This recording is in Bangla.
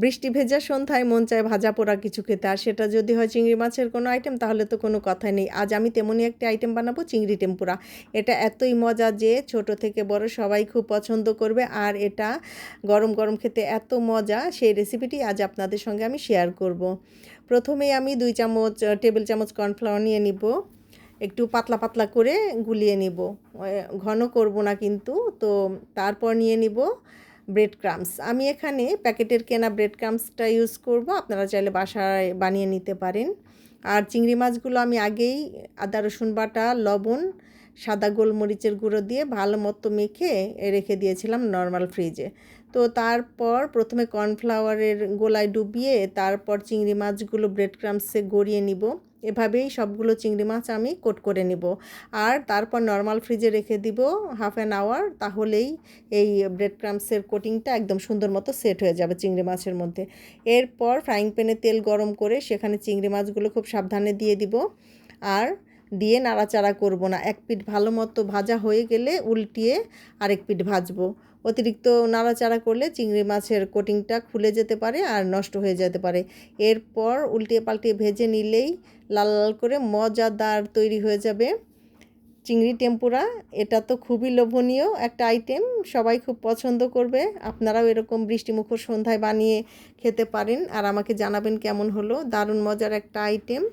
বৃষ্টি ভেজা সন্ধ্যায় মন চায় ভাজা পোড়া কিছু খেতে, আর সেটা যদি হয় চিংড়ি মাছের কোনো আইটেম তাহলে তো কোনো কথাই নেই। আজ আমি তেমনই একটি আইটেম বানাবো, চিংড়ি টেম্পুরা। এটা এতই মজা যে ছোট থেকে বড় সবাই খুব পছন্দ করবে, আর এটা গরম গরম খেতে এত মজা, সেই রেসিপিটি আজ আপনাদের সঙ্গে আমি শেয়ার করব। প্রথমেই আমি 2 টেবিল চামচ কর্নফ্লাওয়ার নিয়ে নিব, একটু পাতলা পাতলা করে গুলিয়ে নিব, ঘন করব না কিন্তু। তো তারপর নিয়ে নিব ব্রেড ক্রামস। আমি এখানে প্যাকেটের কেনা ব্রেড ক্রামসটা ইউজ করব, আপনারা চাইলে বাসায় বানিয়ে নিতে পারেন। আর চিংড়ি মাছগুলো আমি আগেই আদা রসুন বাটা, লবণ, সাদা গোলমরিচের গুঁড়ো দিয়ে ভালো মতো মেখে রেখে দিয়েছিলাম নর্মাল ফ্রিজে। তো তারপর প্রথমে কর্নফ্লাওয়ারের গোলায় ডুবিয়ে তারপর চিংড়ি মাছগুলো ব্রেড ক্রামসে গড়িয়ে নিব। এভাবেই সবগুলো চিংড়ি মাছ আমি কোট করে নিব, আর তারপর নর্মাল ফ্রিজে রেখে দিব হাফ অ্যান আওয়ার। তাহলেই এই ব্রেড ক্রামসের কোটিংটা একদম সুন্দর মতো সেট হয়ে যাবে চিংড়ি মাছের মধ্যে। এরপর ফ্রাইং প্যানে তেল গরম করে সেখানে চিংড়ি মাছগুলো খুব সাবধানে দিয়ে দিব, আর দিয়ে নাড়াচাড়া করব না। এক পিঠ ভালো মতো ভাজা হয়ে গেলে উল্টিয়ে আরেক পিঠ ভাজবো। অতিরিক্ত নাড়াচাড়া করলে চিংড়ি মাছের কোটিংটা খুলে যেতে পারে আর নষ্ট হয়ে যেতে পারে। এরপর উল্টিয়ে পাল্টিয়ে ভেজে নিলেই লাল লাল করে মজাদার তৈরি হয়ে যাবে চিংড়ি টেম্পুরা। এটা তো খুবই লোভনীয় একটা আইটেম, সবাই খুব পছন্দ করবে। আপনারাও এরকম বৃষ্টিমুখর সন্ধ্যায় বানিয়ে খেতে পারেন, আর আমাকে জানাবেন কেমন হলো। দারুণ মজার একটা আইটেম।